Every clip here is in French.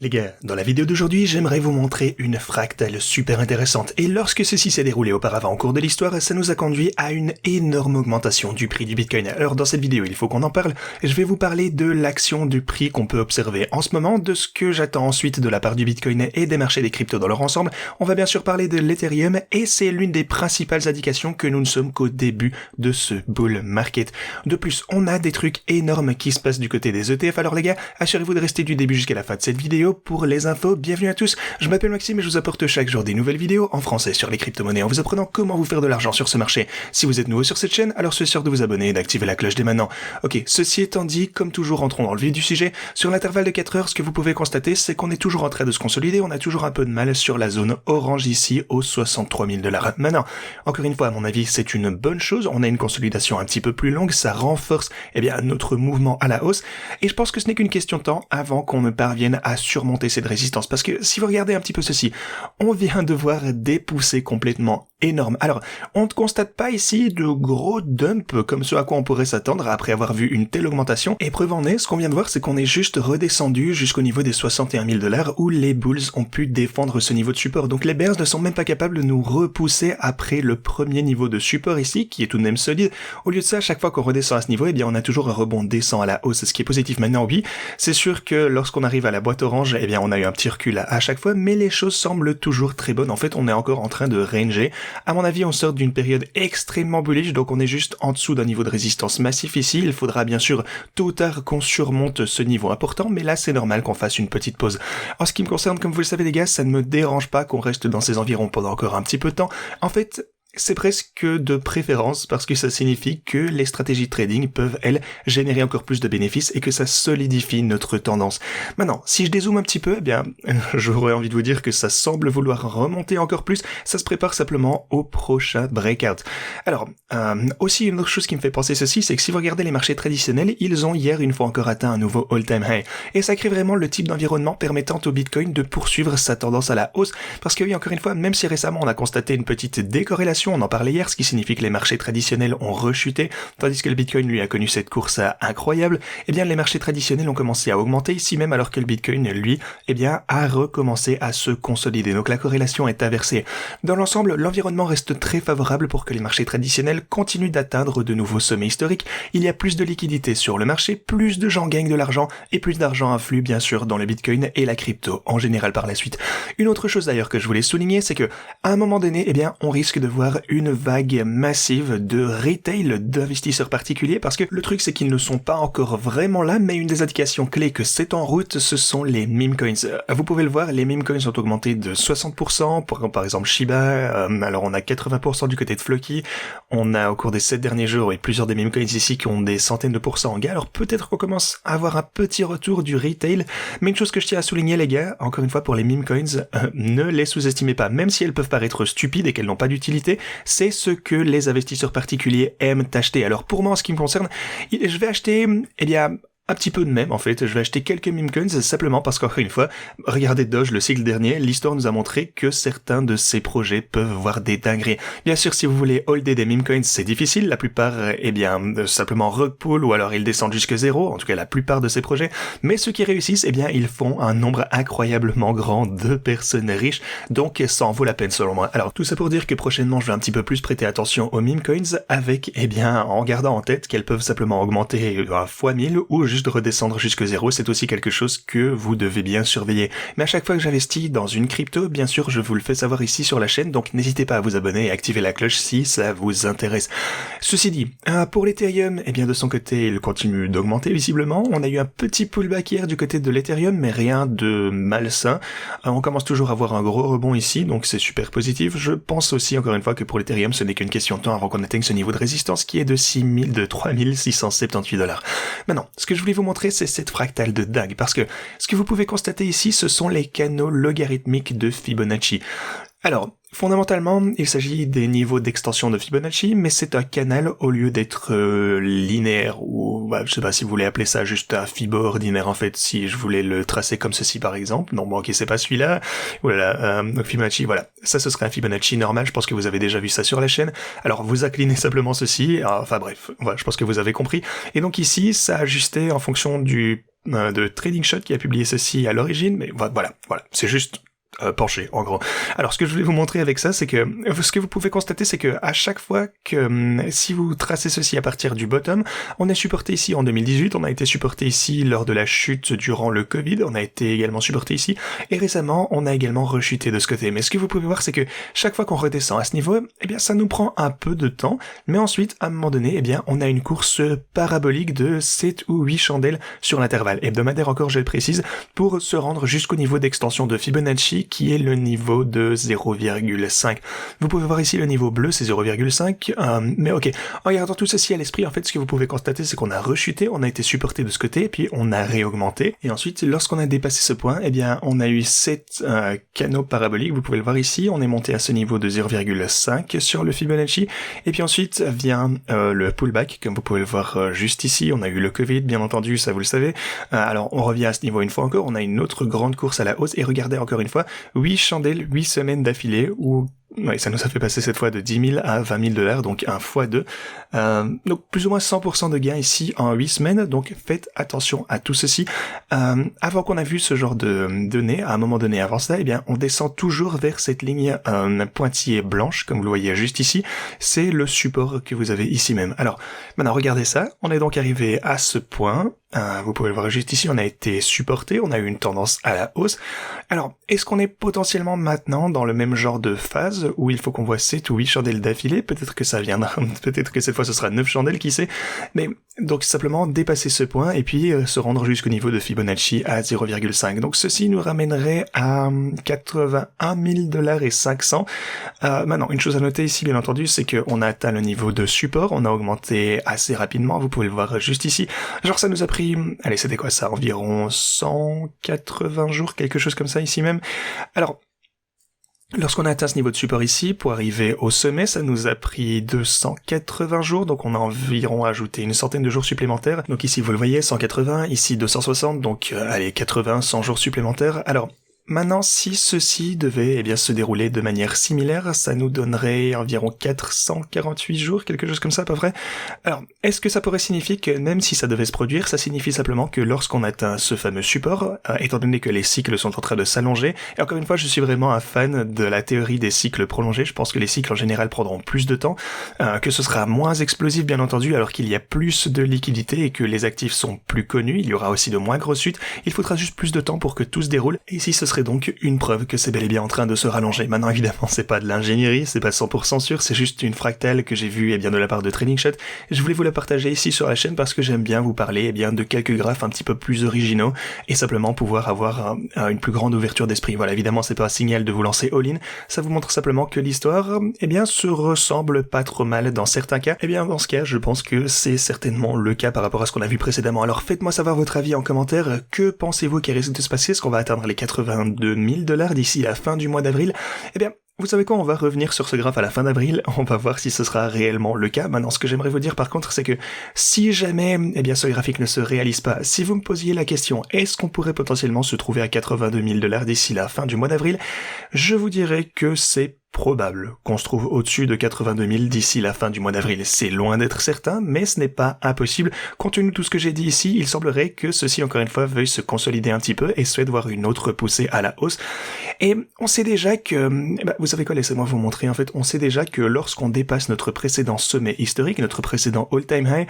Les gars, dans la vidéo d'aujourd'hui, j'aimerais vous montrer une fractale super intéressante, et lorsque ceci s'est déroulé auparavant au cours de l'histoire, ça nous a conduit à une énorme augmentation du prix du Bitcoin. Alors dans cette vidéo, il faut qu'on en parle, je vais vous parler de l'action du prix qu'on peut observer en ce moment, de ce que j'attends ensuite de la part du Bitcoin et des marchés des cryptos dans leur ensemble. On va bien sûr parler de l'Ethereum, et c'est l'une des principales indications que nous ne sommes qu'au début de ce bull market. De plus, on a des trucs énormes qui se passent du côté des ETF, alors les gars, assurez-vous de rester du début jusqu'à la fin de cette vidéo pour les infos. Bienvenue à tous, je m'appelle Maxime et je vous apporte chaque jour des nouvelles vidéos en français sur les crypto-monnaies en vous apprenant comment vous faire de l'argent sur ce marché. Si vous êtes nouveau sur cette chaîne, alors soyez sûr de vous abonner et d'activer la cloche dès maintenant. Ok, ceci étant dit, comme toujours, rentrons dans le vif du sujet. Sur l'intervalle de 4 heures, ce que vous pouvez constater, c'est qu'on est toujours en train de se consolider, on a toujours un peu de mal sur la zone orange ici aux 63 000 $. Maintenant, encore une fois, à mon avis, c'est une bonne chose, on a une consolidation un petit peu plus longue, ça renforce notre mouvement à la hausse, et je pense que ce n'est qu'une question de temps avant qu'on ne parvienne à surmonter cette résistance, parce que si vous regardez un petit peu ceci, on vient de voir des poussées complètement énormes. Alors, on ne constate pas ici de gros dumps comme ce à quoi on pourrait s'attendre après avoir vu une telle augmentation, et preuve en est, ce qu'on vient de voir, c'est qu'on est juste redescendu jusqu'au niveau des 61 000 $ où les bulls ont pu défendre ce niveau de support. Donc les bears ne sont même pas capables de nous repousser après le premier niveau de support ici, qui est tout de même solide. Au lieu de ça, à chaque fois qu'on redescend à ce niveau, on a toujours un rebond descend à la hausse, ce qui est positif. Maintenant, oui, c'est sûr que lorsqu'on arrive à la boîte orange, on a eu un petit recul à chaque fois, mais les choses semblent toujours très bonnes. En fait, on est encore en train de ranger. À mon avis, on sort d'une période extrêmement bullish, donc on est juste en dessous d'un niveau de résistance massif ici. Il faudra bien sûr tôt ou tard qu'on surmonte ce niveau important, mais là, c'est normal qu'on fasse une petite pause. En ce qui me concerne, comme vous le savez les gars, ça ne me dérange pas qu'on reste dans ces environs pendant encore un petit peu de temps. En fait, c'est presque de préférence parce que ça signifie que les stratégies de trading peuvent, elles, générer encore plus de bénéfices et que ça solidifie notre tendance. Maintenant, si je dézoome un petit peu, j'aurais envie de vous dire que ça semble vouloir remonter encore plus, ça se prépare simplement au prochain breakout. Alors, aussi une autre chose qui me fait penser ceci, c'est que si vous regardez les marchés traditionnels, ils ont hier une fois encore atteint un nouveau all-time high. Et ça crée vraiment le type d'environnement permettant au Bitcoin de poursuivre sa tendance à la hausse, parce que oui, encore une fois, même si récemment on a constaté une petite décorrélation, on en parlait hier, ce qui signifie que les marchés traditionnels ont rechuté, tandis que le Bitcoin lui a connu cette course incroyable, les marchés traditionnels ont commencé à augmenter ici même alors que le Bitcoin lui, a recommencé à se consolider. Donc la corrélation est inversée. Dans l'ensemble, l'environnement reste très favorable pour que les marchés traditionnels continuent d'atteindre de nouveaux sommets historiques. Il y a plus de liquidité sur le marché, plus de gens gagnent de l'argent et plus d'argent afflue bien sûr dans le Bitcoin et la crypto en général par la suite. Une autre chose d'ailleurs que je voulais souligner, c'est que à un moment donné, on risque de voir une vague massive de retail d'investisseurs particuliers, parce que le truc c'est qu'ils ne sont pas encore vraiment là, mais une des indications clés que c'est en route, ce sont les meme coins. Vous pouvez le voir, les meme coins ont augmenté de 60%, par exemple Shiba, alors on a 80% du côté de Floki, on a au cours des 7 derniers jours et plusieurs des meme coins ici qui ont des centaines de pourcents en gain, alors peut-être qu'on commence à avoir un petit retour du retail, mais une chose que je tiens à souligner les gars, encore une fois pour les meme coins, ne les sous-estimez pas, même si elles peuvent paraître stupides et qu'elles n'ont pas d'utilité, c'est ce que les investisseurs particuliers aiment acheter. Alors pour moi, en ce qui me concerne, je vais acheter, un petit peu de même, en fait. Je vais acheter quelques meme coins simplement parce qu'encore une fois, regardez Doge, le cycle dernier, l'histoire nous a montré que certains de ces projets peuvent voir des dingueries. Bien sûr, si vous voulez holder des meme coins, c'est difficile. La plupart, simplement rug pull ou alors ils descendent jusque zéro. En tout cas, la plupart de ces projets. Mais ceux qui réussissent, ils font un nombre incroyablement grand de personnes riches. Donc, ça en vaut la peine selon moi. Alors, tout ça pour dire que prochainement, je vais un petit peu plus prêter attention aux meme coins avec, en gardant en tête qu'elles peuvent simplement augmenter à fois 1000 ou juste de redescendre jusque zéro, c'est aussi quelque chose que vous devez bien surveiller. Mais à chaque fois que j'investis dans une crypto, bien sûr, je vous le fais savoir ici sur la chaîne, donc n'hésitez pas à vous abonner et activer la cloche si ça vous intéresse. Ceci dit, pour l'Ethereum, de son côté, il continue d'augmenter visiblement. On a eu un petit pullback hier du côté de l'Ethereum, mais rien de malsain. On commence toujours à avoir un gros rebond ici, donc c'est super positif. Je pense aussi, encore une fois, que pour l'Ethereum, ce n'est qu'une question de temps avant qu'on atteigne ce niveau de résistance qui est de 3678 $. Maintenant, ce que je voulais vous montrer, c'est cette fractale de dingue, parce que ce que vous pouvez constater ici, ce sont les canaux logarithmiques de Fibonacci. Alors, fondamentalement, il s'agit des niveaux d'extension de Fibonacci, mais c'est un canal au lieu d'être linéaire, ou je sais pas si vous voulez appeler ça juste un Fibo ordinaire en fait, si je voulais le tracer comme ceci par exemple. Non bon ok, c'est pas celui-là. Voilà, Fibonacci, voilà. Ça ce serait un Fibonacci normal, je pense que vous avez déjà vu ça sur la chaîne. Alors vous inclinez simplement ceci, enfin bref, voilà, je pense que vous avez compris. Et donc ici, ça ajustait en fonction du de Trading Shot qui a publié ceci à l'origine, mais voilà, c'est juste penché, en gros. Alors, ce que je voulais vous montrer avec ça, c'est que ce que vous pouvez constater, c'est que à chaque fois que si vous tracez ceci à partir du bottom, on est supporté ici en 2018, on a été supporté ici lors de la chute durant le Covid, on a été également supporté ici, et récemment, on a également rechuté de ce côté. Mais ce que vous pouvez voir, c'est que chaque fois qu'on redescend à ce niveau, eh bien, ça nous prend un peu de temps, mais ensuite, à un moment donné, eh bien, on a une course parabolique de 7 ou 8 chandelles sur l'intervalle hebdomadaire, encore, je le précise, pour se rendre jusqu'au niveau d'extension de Fibonacci, qui est le niveau de 0,5. Vous pouvez voir ici le niveau bleu, c'est 0,5, mais ok. En gardant tout ceci à l'esprit, en fait, ce que vous pouvez constater, c'est qu'on a rechuté, on a été supporté de ce côté, et puis on a réaugmenté. Et ensuite, lorsqu'on a dépassé ce point, eh bien, on a eu 7 canaux paraboliques, vous pouvez le voir ici, on est monté à ce niveau de 0,5 sur le Fibonacci, et puis ensuite vient le pullback, comme vous pouvez le voir juste ici, on a eu le Covid, bien entendu, ça vous le savez. Alors, on revient à ce niveau une fois encore, on a une autre grande course à la hausse, et regardez encore une fois, 8 chandelles, 8 semaines d'affilée, où ça nous a fait passer cette fois de 10 000 à 20 000 $, donc un fois 2. Donc plus ou moins 100% de gains ici en 8 semaines, donc faites attention à tout ceci. Avant qu'on a vu ce genre de données, à un moment donné avant ça, eh bien on descend toujours vers cette ligne pointillée blanche, comme vous le voyez juste ici. C'est le support que vous avez ici même. Alors maintenant regardez ça, on est donc arrivé à ce point. Vous pouvez le voir juste ici, on a été supporté, on a eu une tendance à la hausse. Alors, est-ce qu'on est potentiellement maintenant dans le même genre de phase où il faut qu'on voit 7 ou 8 chandelles d'affilée? Peut-être que ça viendra, peut-être que cette fois ce sera 9 chandelles, qui sait. Mais donc simplement dépasser ce point et puis se rendre jusqu'au niveau de Fibonacci à 0,5. Donc ceci nous ramènerait à 81 000 $ et 500. Maintenant, une chose à noter ici, bien entendu, c'est qu'on a atteint le niveau de support, on a augmenté assez rapidement, vous pouvez le voir juste ici. Genre ça nous a pris, allez, c'était quoi ça, environ 180 jours, quelque chose comme ça ici même. Alors, lorsqu'on a atteint ce niveau de support ici, pour arriver au sommet, ça nous a pris 280 jours, donc on a environ ajouté une centaine de jours supplémentaires. Donc ici, vous le voyez, 180, ici 260, donc allez, 80, 100 jours supplémentaires. Alors, maintenant, si ceci devait se dérouler de manière similaire, ça nous donnerait environ 448 jours, quelque chose comme ça à peu près. Alors, est-ce que ça pourrait signifier que même si ça devait se produire, ça signifie simplement que lorsqu'on atteint ce fameux support, étant donné que les cycles sont en train de s'allonger, et encore une fois, je suis vraiment un fan de la théorie des cycles prolongés, je pense que les cycles en général prendront plus de temps, que ce sera moins explosif bien entendu, alors qu'il y a plus de liquidité et que les actifs sont plus connus, il y aura aussi de moins grosses chutes, il faudra juste plus de temps pour que tout se déroule, et ici ce serait donc une preuve que c'est bel et bien en train de se rallonger. Maintenant évidemment c'est pas de l'ingénierie, c'est pas 100% sûr, c'est juste une fractale que j'ai vue de la part de Trading Shot. Je voulais vous la partager ici sur la chaîne parce que j'aime bien vous parler de quelques graphes un petit peu plus originaux et simplement pouvoir avoir une plus grande ouverture d'esprit. Voilà, évidemment c'est pas un signal de vous lancer all-in, ça vous montre simplement que l'histoire se ressemble pas trop mal dans certains cas. Dans ce cas je pense que c'est certainement le cas par rapport à ce qu'on a vu précédemment. Alors faites-moi savoir votre avis en commentaire, que pensez-vous qu'il risque de se passer? Est-ce qu'on va atteindre les 82 000 $ d'ici la fin du mois d'avril? Vous savez quoi, on va revenir sur ce graphe à la fin d'avril, on va voir si ce sera réellement le cas. Maintenant, ce que j'aimerais vous dire par contre, c'est que si jamais ce graphique ne se réalise pas, si vous me posiez la question, est-ce qu'on pourrait potentiellement se trouver à 82 000 $ d'ici la fin du mois d'avril, je vous dirais que c'est probable qu'on se trouve au-dessus de 82 000 d'ici la fin du mois d'avril. C'est loin d'être certain, mais ce n'est pas impossible. Compte tenu de tout ce que j'ai dit ici, il semblerait que ceci, encore une fois, veuille se consolider un petit peu et souhaite voir une autre poussée à la hausse. Et on sait déjà que, vous savez quoi, laissez-moi vous montrer, en fait, on sait déjà que lorsqu'on dépasse notre précédent sommet historique, notre précédent all-time high,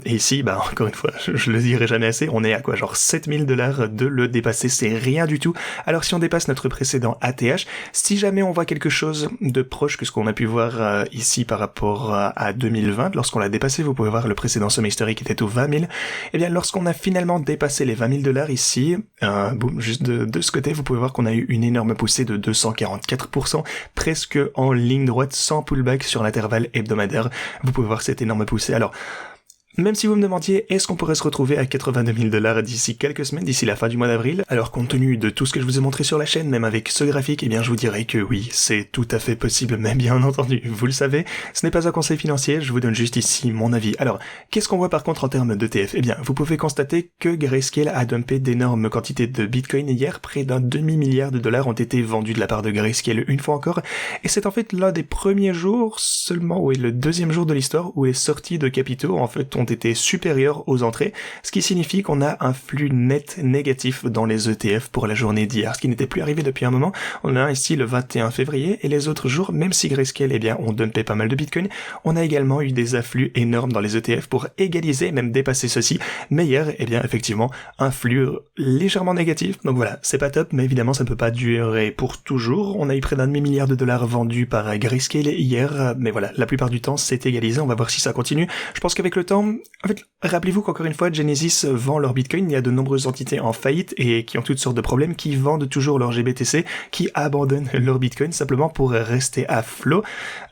et ici, encore une fois, je le dirai jamais assez, on est à quoi, genre 7 000 $ de le dépasser, c'est rien du tout. Alors si on dépasse notre précédent ATH, si jamais on voit quelque chose de proche que ce qu'on a pu voir ici par rapport à 2020, lorsqu'on l'a dépassé, vous pouvez voir le précédent sommet historique était au 20 000, lorsqu'on a finalement dépassé les 20 000 $ ici, juste de ce côté, vous pouvez voir qu'on a eu une énorme poussée de 244%, presque en ligne droite, sans pullback sur l'intervalle hebdomadaire, vous pouvez voir cette énorme poussée. Alors, même si vous me demandiez, est-ce qu'on pourrait se retrouver à 82 000 $ d'ici quelques semaines, d'ici la fin du mois d'avril? Alors, compte tenu de tout ce que je vous ai montré sur la chaîne, même avec ce graphique, je vous dirais que oui, c'est tout à fait possible, mais bien entendu, vous le savez, ce n'est pas un conseil financier, je vous donne juste ici mon avis. Alors, qu'est-ce qu'on voit par contre en termes d'ETF? Vous pouvez constater que Grayscale a dumpé d'énormes quantités de Bitcoin hier, près d'un demi-milliard de dollars ont été vendus de la part de Grayscale une fois encore, et c'est en fait l'un des premiers jours seulement, le deuxième jour de l'histoire où les sorties de capitaux, en fait, ont été supérieures aux entrées, ce qui signifie qu'on a un flux net négatif dans les ETF pour la journée d'hier, ce qui n'était plus arrivé depuis un moment. On a ici le 21 février, et les autres jours, même si Grayscale, eh bien, ont dumpé pas mal de Bitcoin, on a également eu des afflux énormes dans les ETF pour égaliser, même dépasser ceci. Mais hier, eh bien, effectivement, un flux légèrement négatif. Donc voilà, c'est pas top, mais évidemment, ça ne peut pas durer pour toujours. On a eu près d'un demi-milliard de dollars vendus par Grayscale hier, mais voilà, la plupart du temps, c'est égalisé. On va voir si ça continue. Je pense qu'avec le temps, en fait, rappelez-vous qu'encore une fois, Genesis vend leur Bitcoin. Il y a de nombreuses entités en faillite et qui ont toutes sortes de problèmes, qui vendent toujours leur GBTC, qui abandonnent leur Bitcoin simplement pour rester à flot.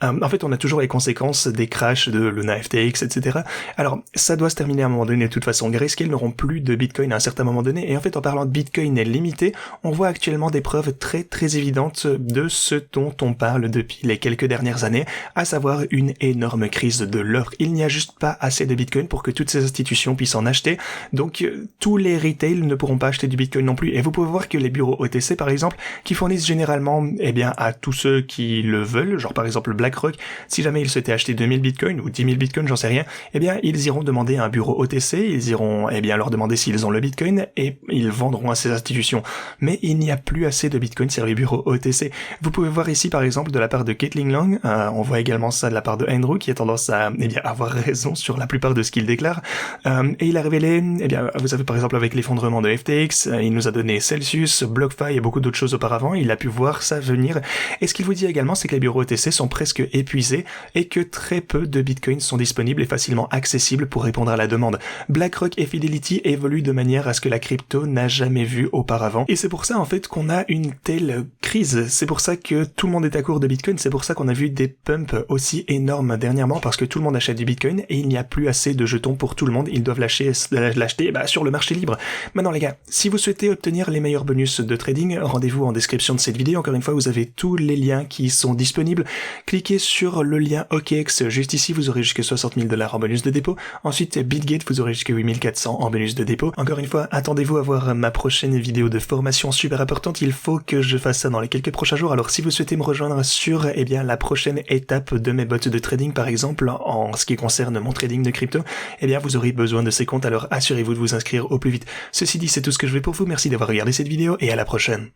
En fait, on a toujours les conséquences des crashs de Luna FTX, etc. Alors, ça doit se terminer à un moment donné. De toute façon, Grayscale n'auront plus de Bitcoin à un certain moment donné. Et en fait, en parlant de Bitcoin limité, on voit actuellement des preuves très très évidentes de ce dont on parle depuis les quelques dernières années, à savoir une énorme crise de l'offre. Il n'y a juste pas assez de Bitcoin pour que toutes ces institutions puissent en acheter. Donc, tous les retail ne pourront pas acheter du Bitcoin non plus. Et vous pouvez voir que les bureaux OTC, par exemple, qui fournissent généralement, eh bien, à tous ceux qui le veulent, genre par exemple BlackRock, si jamais ils souhaitaient acheter 2000 Bitcoin ou 10 000 Bitcoin, j'en sais rien, eh bien, ils iront demander à un bureau OTC, ils iront, eh bien, leur demander s'ils ont le Bitcoin et ils vendront à ces institutions. Mais il n'y a plus assez de Bitcoin sur les bureaux OTC. Vous pouvez voir ici, par exemple, de la part de Caitlin Long, on voit également ça de la part de Andrew, qui a tendance à, eh bien, avoir raison sur la plupart de ce qu'il déclare, et il a révélé, eh bien, vous savez, par exemple, avec l'effondrement de FTX, il nous a donné Celsius, BlockFi et beaucoup d'autres choses auparavant, il a pu voir ça venir. Et ce qu'il vous dit également, c'est que les bureaux OTC sont presque épuisés et que très peu de Bitcoins sont disponibles et facilement accessibles pour répondre à la demande. BlackRock et Fidelity évoluent de manière à ce que la crypto n'a jamais vu auparavant. Et c'est pour ça, en fait, qu'on a une telle crise. C'est pour ça que tout le monde est à court de Bitcoin. C'est pour ça qu'on a vu des pumps aussi énormes dernièrement, parce que tout le monde achète du Bitcoin et il n'y a plus assez de jetons pour tout le monde. Ils doivent l'acheter sur le marché libre. Maintenant, les gars, si vous souhaitez obtenir les meilleurs bonus de trading, rendez-vous en description de cette vidéo. Encore une fois, vous avez tous les liens qui sont disponibles. Cliquez sur le lien OKX juste ici, vous aurez jusqu'à 60 000 $ en bonus de dépôt. Ensuite, Bitgate, vous aurez jusqu'à 8400 en bonus de dépôt. Encore une fois, attendez-vous à voir ma prochaine vidéo de formation super importante. Il faut que je fasse ça dans les quelques prochains jours. Alors, si vous souhaitez me rejoindre sur, eh bien, la prochaine étape de mes bots de trading, par exemple, en ce qui concerne mon trading de crypto, eh bien, vous aurez besoin de ces comptes. Alors, assurez-vous de vous inscrire au plus vite. Ceci dit, c'est tout ce que je vais pour vous. Merci d'avoir regardé cette vidéo et à la prochaine.